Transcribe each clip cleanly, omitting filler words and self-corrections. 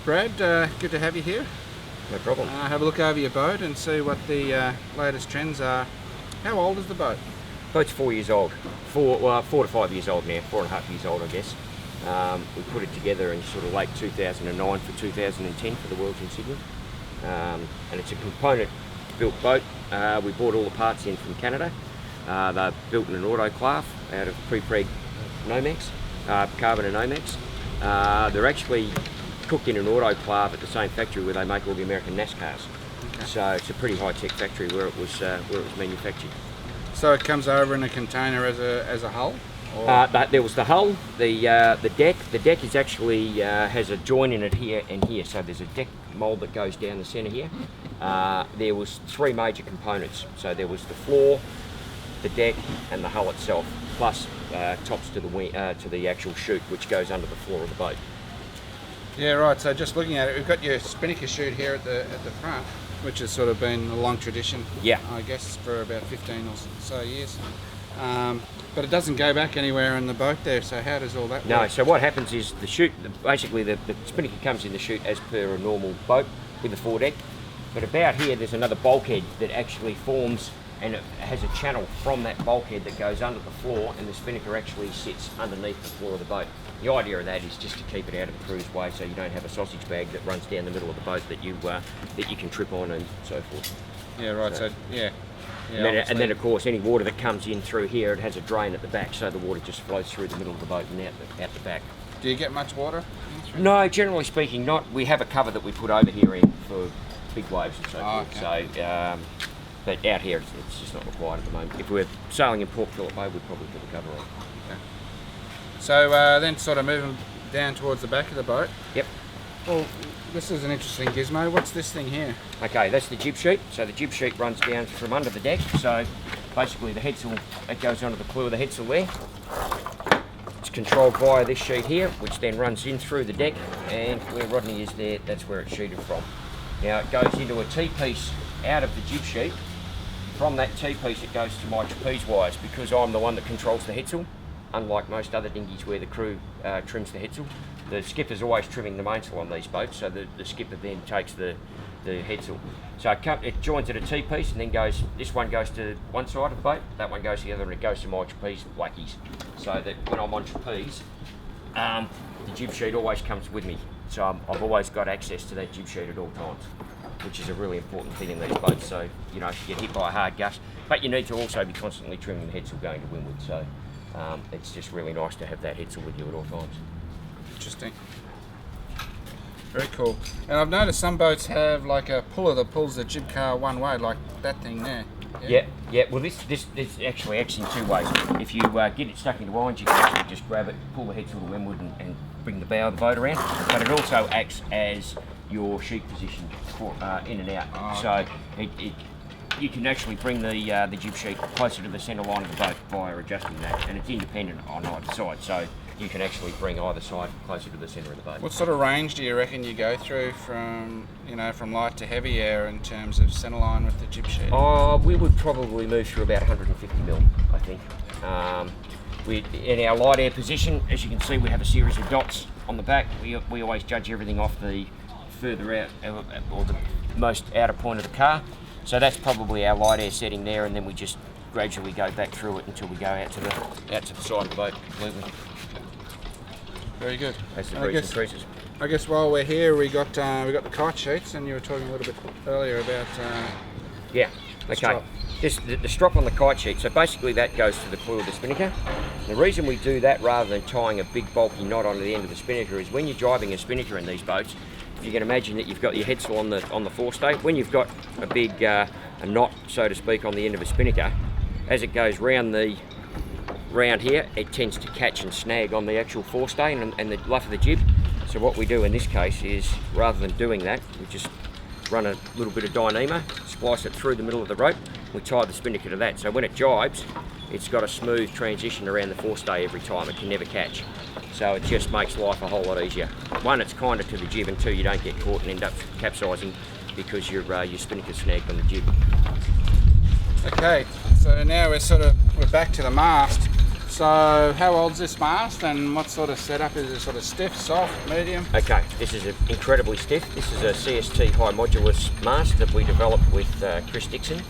Brad, good to have you here. No problem. Have a look over your boat and see what the latest trends are. How old is the boat? Boat's 4 years old. 4 to 5 years old now. 4.5 years old, I guess. We put it together in sort of late 2009 for 2010 for the Worlds in Sydney. And it's a component-built boat. We bought all the parts in from Canada. They're built in an autoclave out of pre-preg Nomex, carbon and Nomex. They're actually cooked in an autoclave at the same factory where they make all the American NASCARs. Okay. So it's a pretty high-tech factory where it was manufactured. So it comes over in a container as a hull? There was the hull, the deck. The deck is actually has a joint in it here and here. So there's a deck mould that goes down the centre here. There was 3 major components. So there was the floor, the deck, and the hull itself, plus tops to the actual chute, which goes under the floor of the boat. Yeah, right. So just looking at it, we've got your spinnaker chute here at the front, which has sort of been a long tradition. Yeah. I guess for about 15 or so years. But it doesn't go back anywhere in the boat there. So how does all that work? No. So what happens is the chute, basically the spinnaker comes in the chute as per a normal boat with a foredeck. But about here, there's another bulkhead that actually forms, and it has a channel from that bulkhead that goes under the floor, and the spinnaker actually sits underneath the floor of the boat. The idea of that is just to keep it out of the crew's way, so you don't have a sausage bag that runs down the middle of the boat that you can trip on and so forth. Yeah, right. So yeah. And then of course any water that comes in through here, it has a drain at the back, so the water just flows through the middle of the boat and out the back. Do you get much water? No, generally speaking, not. We have a cover that we put over here in for big waves and so forth. Okay. So. But out here, it's just not required at the moment. If we're sailing in Port Phillip Bay, we'd probably put the cover on. Okay. So then sort of moving down towards the back of the boat. Yep. Well, this is an interesting gizmo. What's this thing here? Okay, that's the jib sheet. So the jib sheet runs down from under the deck. So basically the headsail, that goes onto the clue of the headsail there. It's controlled via this sheet here, which then runs in through the deck, and where Rodney is there, that's where it's sheeted from. Now it goes into a T-piece out of the jib sheet. From that T-piece it goes to my trapeze wires, because I'm the one that controls the headsail, unlike most other dinghies where the crew trims the headsail. The skipper's always trimming the mainsail on these boats, so the skipper then takes the headsail. So it joins at a T-piece and then goes, this one goes to one side of the boat, that one goes to the other, and it goes to my trapeze blackies. So that when I'm on trapeze, the jib sheet always comes with me. So I've always got access to that jib sheet at all times, which is a really important thing in these boats. So, you know, if you get hit by a hard gust, but you need to also be constantly trimming the headsail going to windward. So it's just really nice to have that headsail with you at all times. Interesting. Very cool. And I've noticed some boats have like a puller that pulls the jib car one way, like that thing there. Yeah. Well, this actually acts in 2 ways. If you get it stuck into irons, you can actually just grab it, pull the headsail to windward, and bring the bow of the boat around. But it also acts as your sheet position for in and out. Oh, so you can actually bring the jib sheet closer to the centre line of the boat via adjusting that, and it's independent on either side. So you can actually bring either side closer to the centre of the boat. What sort of range do you reckon you go through from light to heavy air in terms of centre line with the jib sheet? Oh, we would probably move through about 150 mil, I think. In our light air position, as you can see, we have a series of dots on the back. We always judge everything off the further out or the most outer point of the car. So that's probably our light air setting there, and then we just gradually go back through it until we go out to the side of the boat completely. Very good. That's the breeze and creases. I guess while we're here, we got the kite sheets, and you were talking a little bit earlier about yeah. Okay. The strop on the kite sheet. So basically that goes to the clue of the spinnaker. The reason we do that rather than tying a big bulky knot onto the end of the spinnaker is when you're driving a spinnaker in these boats, you can imagine that you've got your headsail on the forestay. When you've got a big a knot, so to speak, on the end of a spinnaker, as it goes round here, it tends to catch and snag on the actual forestay and the luff of the jib. So what we do in this case is, rather than doing that, we just run a little bit of Dyneema, splice it through the middle of the rope, we tie the spinnaker to that. So when it jibes, it's got a smooth transition around the forestay every time. It can never catch. So it just makes life a whole lot easier. One, it's kinder to the jib, and 2, you don't get caught and end up capsizing because your spinnaker's snagged on the jib. Okay, so now we're back to the mast. So how old's this mast and what sort of setup is it? Sort of stiff, soft, medium? Okay, this is incredibly stiff. This is a CST high modulus mast that we developed with Chris Dixon.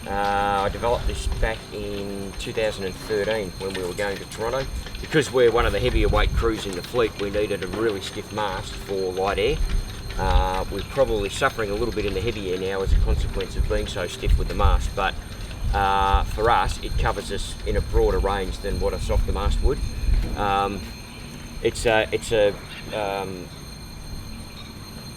I developed this back in 2013 when we were going to Toronto. Because we're one of the heavier weight crews in the fleet, we needed a really stiff mast for light air. We're probably suffering a little bit in the heavy air now as a consequence of being so stiff with the mast, but for us it covers us in a broader range than what a softer mast would. It's a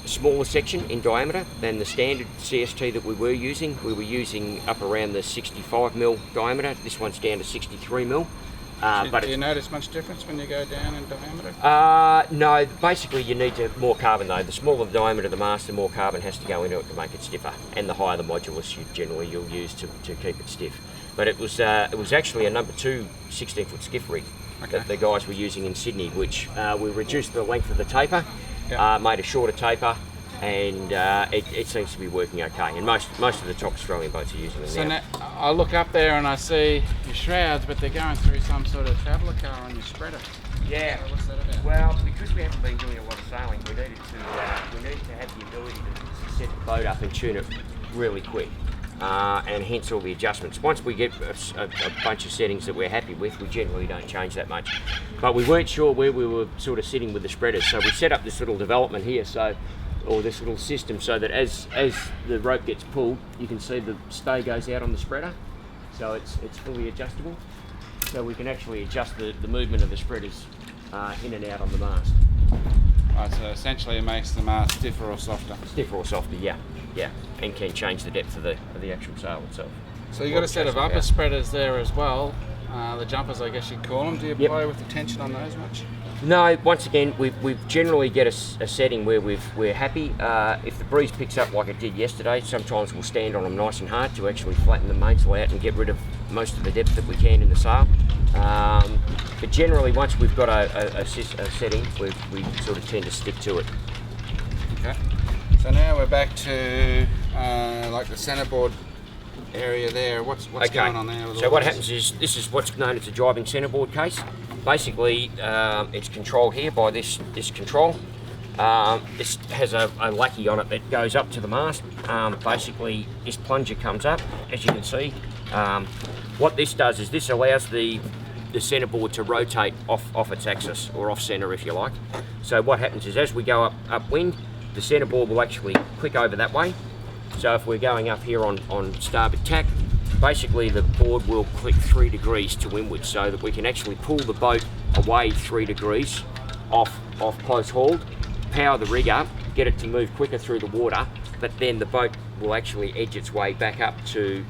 smaller section in diameter than the standard CST that we were using. We were using up around the 65mm diameter. This one's down to 63mm. Do you notice much difference when you go down in diameter? No, basically you need more carbon though. The smaller the diameter of the mast, the more carbon has to go into it to make it stiffer, and the higher the modulus you'll use to keep it stiff. But it was actually a number 2 16-foot skiff rig that the guys were using in Sydney, which we reduced the length of the taper, made a shorter taper, and it seems to be working okay. And most of the top Australian boats are using them so now. I look up there and I see your shrouds, but they're going through some sort of traveller car on your spreader. Yeah. So what's that about? Well, because we haven't been doing a lot of sailing, we needed to have the ability to set the boat up and tune it really quick. And hence all the adjustments. Once we get a bunch of settings that we're happy with, we generally don't change that much. But we weren't sure where we were sort of sitting with the spreaders, so we set up this little development here, or this little system, so that as the rope gets pulled, you can see the stay goes out on the spreader, so it's fully adjustable. So we can actually adjust the movement of the spreaders in and out on the mast. Right, so essentially it makes the mast stiffer or softer. Stiffer or softer, yeah, and can change the depth of the actual sail itself. So you've got a set of upper spreaders there as well. The jumpers, I guess you'd call them. Do you play with the tension on those much? No, once again, we generally get a setting where we're happy. If the breeze picks up like it did yesterday, sometimes we'll stand on them nice and hard to actually flatten the mainsail out and get rid of most of the depth that we can in the sail. But generally, once we've got a setting, we sort of tend to stick to it. Okay. So now we're back to like the centreboard area there. What's going on there? So what happens is, this is what's known as a jibing centreboard case. Basically, it's controlled here by this control. This has a lackey on it that goes up to the mast. Basically, this plunger comes up, as you can see. What this does is this allows the centreboard to rotate off its axis, or off centre if you like. So what happens is, as we go upwind, the centreboard will actually click over that way. So if we're going up here on starboard tack, basically the board will click 3 degrees to windward, so that we can actually pull the boat away 3 degrees off close hauled, power the rig up, get it to move quicker through the water, but then the boat will actually edge its way back up to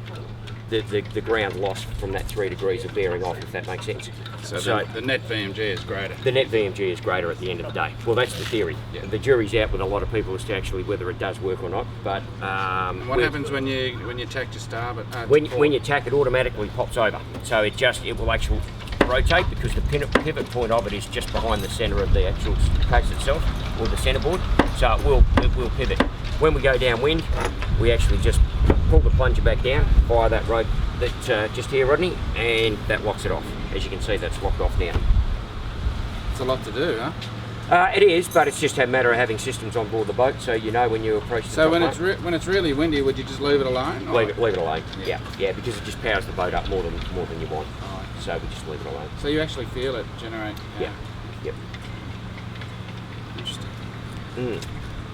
the ground lost from that 3 degrees of bearing off, if that makes sense. So the net VMG is greater. The net VMG is greater at the end of the day. Well, that's the theory. Yeah. The jury's out with a lot of people as to actually whether it does work or not. But what happens when you tack to starboard? When you tack, it automatically pops over. So it will actually rotate, because the pivot point of it is just behind the centre of the actual case itself, or the centreboard. So it will pivot. When we go downwind, we actually just pull the plunger back down via that rope that just here, Rodney, and that locks it off. As you can see, that's locked off now. It's a lot to do, huh? It is, but it's just a matter of having systems on board the boat, so you know when you approach the So top when it's really windy, would you just leave it alone? Leave it alone. Yeah, because it just powers the boat up more than you want. Right. So we just leave it alone. So you actually feel it generate. Yeah. Yep. Interesting.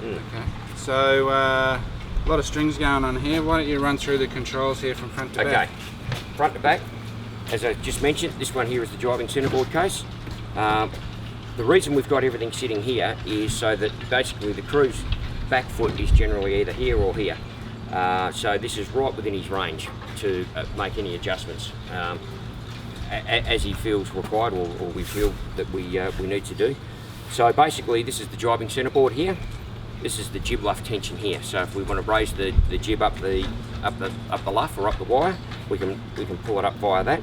Okay. So a lot of strings going on here. Why don't you run through the controls here from front to back? Okay. Front to back. As I just mentioned, this one here is the jibing centreboard case. The reason we've got everything sitting here is so that basically the crew's back foot is generally either here or here. So this is right within his range to make any adjustments as he feels required, or we feel that we need to do. So basically, this is the jibing centreboard here. This is the jib luff tension here. So if we want to raise the jib up the luff or up the wire, we can pull it up via that.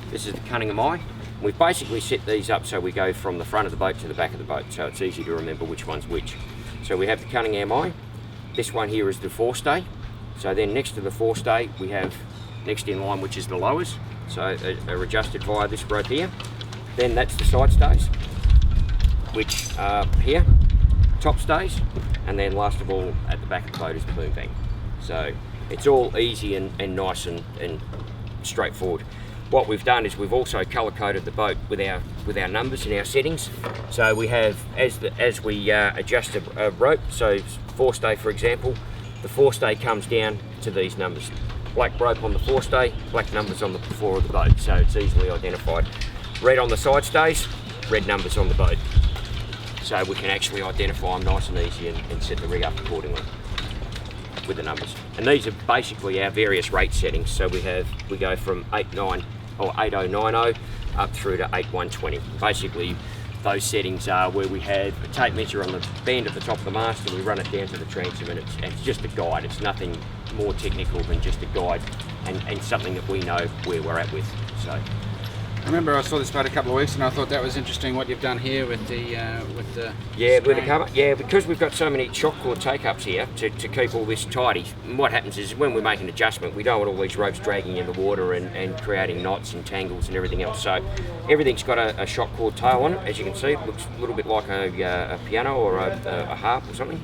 This is the Cunningham eye. We've basically set these up so we go from the front of the boat to the back of the boat, so it's easy to remember which one's which. So we have the Cunningham eye. This one here is the forestay. So then next to the forestay, we have next in line, which is the lowers. so are adjusted via this rope here. Then that's the side stays, which are here, top stays, and then last of all at the back of the boat is the boom bang. So it's all easy and nice and straightforward. What we've done is we've also colour coded the boat with our numbers and our settings. So we have, as we adjust a rope, so forestay for example, the forestay comes down to these numbers. Black rope on the forestay, black numbers on the floor of the boat, so it's easily identified. Red on the side stays, red numbers on the boat. So we can actually identify them nice and easy and set the rig up accordingly with the numbers. And these are basically our various rate settings. So we go from 8090 up through to 8120. Basically, those settings are where we have a tape measure on the band at the top of the mast and we run it down to the transom, and it's just a guide. It's nothing more technical than just a guide and something that we know where we're at with. So I remember I saw this boat a couple of weeks and I thought that was interesting what you've done here with the with the cover. Yeah, because we've got so many shock cord take-ups here to keep all this tidy. And what happens is when we make an adjustment, we don't want all these ropes dragging in the water and creating knots and tangles and everything else. So everything's got a shock cord tail on it. As you can see, it looks a little bit like a piano or a harp or something.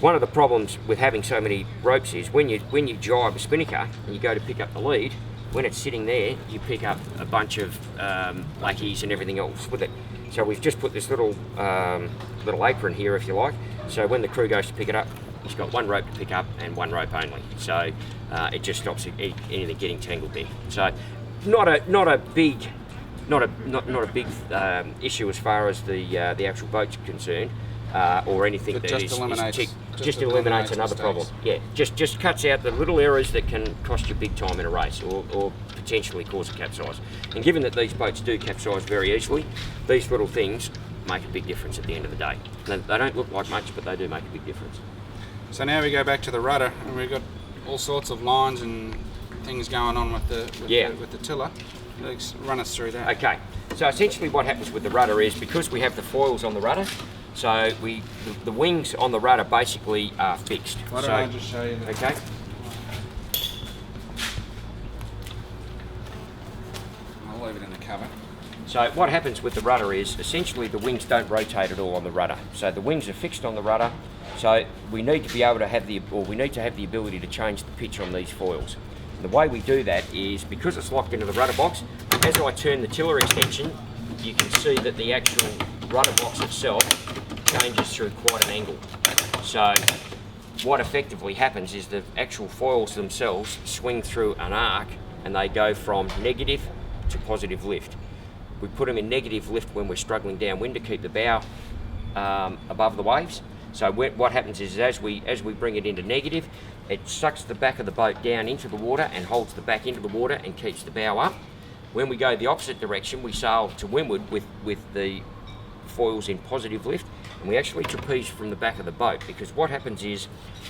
One of the problems with having so many ropes is when you jibe a spinnaker and you go to pick up the lead, when it's sitting there, you pick up a bunch of lackeys and everything else with it. So we've just put this little apron here, if you like. So when the crew goes to pick it up, he's got one rope to pick up and one rope only. So it just stops anything getting tangled there. So not a big issue as far as the actual boat's concerned. Or anything that just eliminates another mistakes. problem. Yeah, just cuts out the little errors that can cost you big time in a race or potentially cause a capsize. And given that these boats do capsize very easily, these little things make a big difference at the end of the day. They don't look like much, but they do make a big difference. So now we go back to the rudder and we've got all sorts of lines and things going on with the tiller. Let's run us through that. Okay, so essentially what happens with the rudder is because we have the foils on the rudder, so the wings on the rudder basically are fixed. Why don't I just show you that? Okay. I'll leave it in the cover. So what happens with the rudder is essentially the wings don't rotate at all on the rudder. So the wings are fixed on the rudder. So we need to be able to have the ability to change the pitch on these foils. And the way we do that is because it's locked into the rudder box. As I turn the tiller extension, you can see that the actual rudder box itself changes through quite an angle. So what effectively happens is the actual foils themselves swing through an arc and they go from negative to positive lift. We put them in negative lift when we're struggling downwind to keep the bow above the waves. So what happens is as we bring it into negative, it sucks the back of the boat down into the water and holds the back into the water and keeps the bow up. When we go the opposite direction, we sail to windward with the foils in positive lift, and we actually trapeze from the back of the boat, because what happens is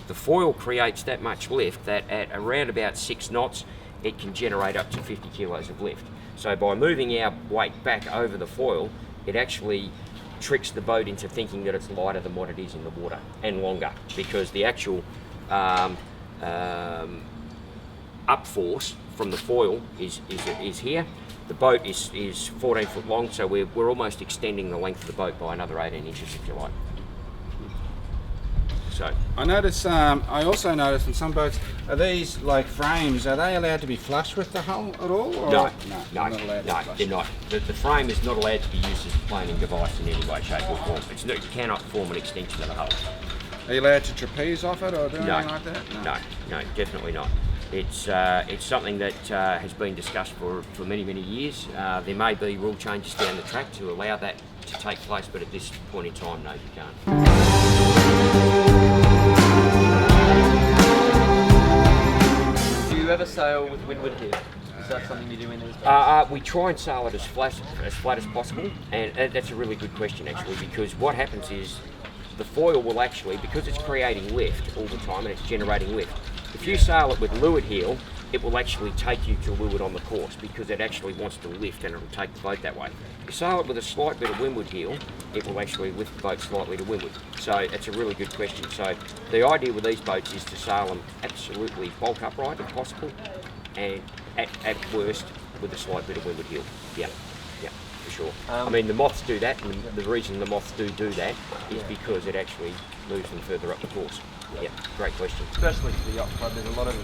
the foil creates that much lift that at around about 6 knots it can generate up to 50 kilos of lift. So by moving our weight back over the foil, it actually tricks the boat into thinking that it's lighter than what it is in the water and longer, because the actual up force from the foil is here. The boat is 14 foot long, so we're almost extending the length of the boat by another 18 inches, if you like. So I also noticed in some boats, are these like frames? Are they allowed to be flush with the hull at all? Or? No, not allowed to be flush. they're not. The frame is not allowed to be used as a planing device in any way, shape, or form. It cannot form an extension of the hull. Are you allowed to trapeze off it or do anything like that? No, definitely not. It's something that has been discussed for many years. There may be rule changes down the track to allow that to take place, but at this point in time, no, you can't. Do you ever sail with windward here? Is that something you do in these boats? We try and sail it as flat as possible, and that's a really good question actually, because what happens is the foil will actually, because it's creating lift all the time and it's generating lift, if you sail it with leeward heel, it will actually take you to leeward on the course because it actually wants to lift and it will take the boat that way. If you sail it with a slight bit of windward heel, it will actually lift the boat slightly to windward. So it's a really good question. So the idea with these boats is to sail them absolutely bulk upright if possible, and at worst with a slight bit of windward heel. Yeah, for sure. I Um, mean, the moths do that, and the reason the moths do that is because it actually moves them further up the course. Yeah, great question. Especially for the yacht club, there's a lot of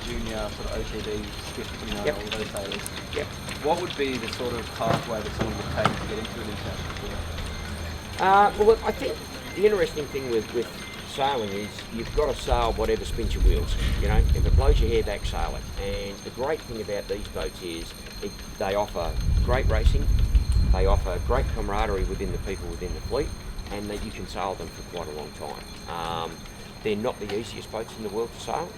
junior sort of OTB skiff, Yep. all those sailors. Yep. What would be the sort of pathway that someone would take to get into an international tour? Well, look, I think the interesting thing with sailing is you've got to sail whatever spins your wheels. You know, if it blows your hair back, sail it. And the great thing about these boats is they offer great racing, they offer great camaraderie within the people within the fleet, and that you can sail them for quite a long time. They're not the easiest boats in the world to sail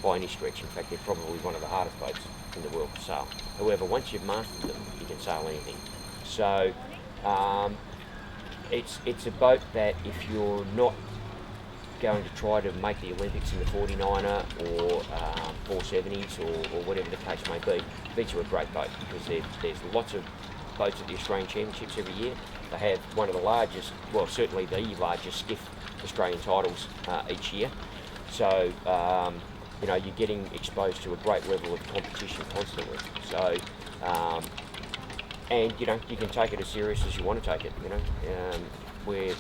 by any stretch. In fact, they're probably one of the hardest boats in the world to sail. However, once you've mastered them, you can sail anything. So it's a boat that if you're not going to try to make the Olympics in the 49er or 470s or whatever the case may be, these are a great boat because there's lots of boats at the Australian Championships every year. They have one of the largest, well certainly the largest skiff Australian titles each year. So you know, you're getting exposed to a great level of competition constantly. So and you know, you can take it as serious as you want to take it. You know, where if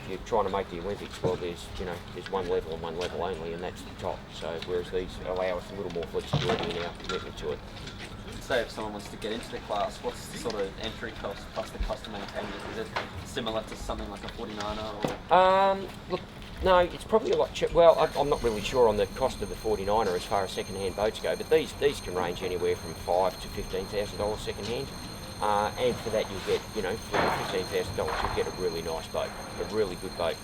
you're trying to make the Olympics, well, there's one level and one level only, and that's the top. So whereas these allow us a little more flexibility in our commitment to it. Say if someone wants to get into the class, what's the sort of entry cost plus the cost to maintain it? Is it similar to something like a 49er? Or? Look, no, it's probably a lot cheaper. Well, I'm not really sure on the cost of the 49er as far as second-hand boats go, but these can range anywhere from $5,000 to $15,000 second-hand. And for that you'll get, you know, for $15,000 you'll get a really nice boat, a really good boat.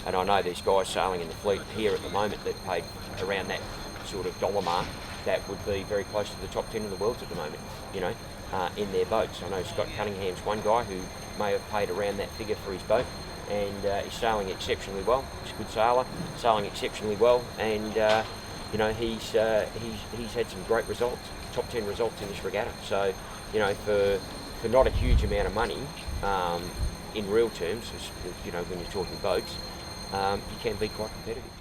And I know these guys sailing in the fleet here at the moment that paid around that sort of dollar mark that would be very close to the top 10 in the world at the moment, you know, in their boats. I know Scott Cunningham's one guy who may have paid around that figure for his boat, and he's sailing exceptionally well. He's a good sailor, sailing exceptionally well, and you know, he's had some great results, top 10 results in this regatta. So, you know, for not a huge amount of money, in real terms, you know, when you're talking boats, you can be quite competitive.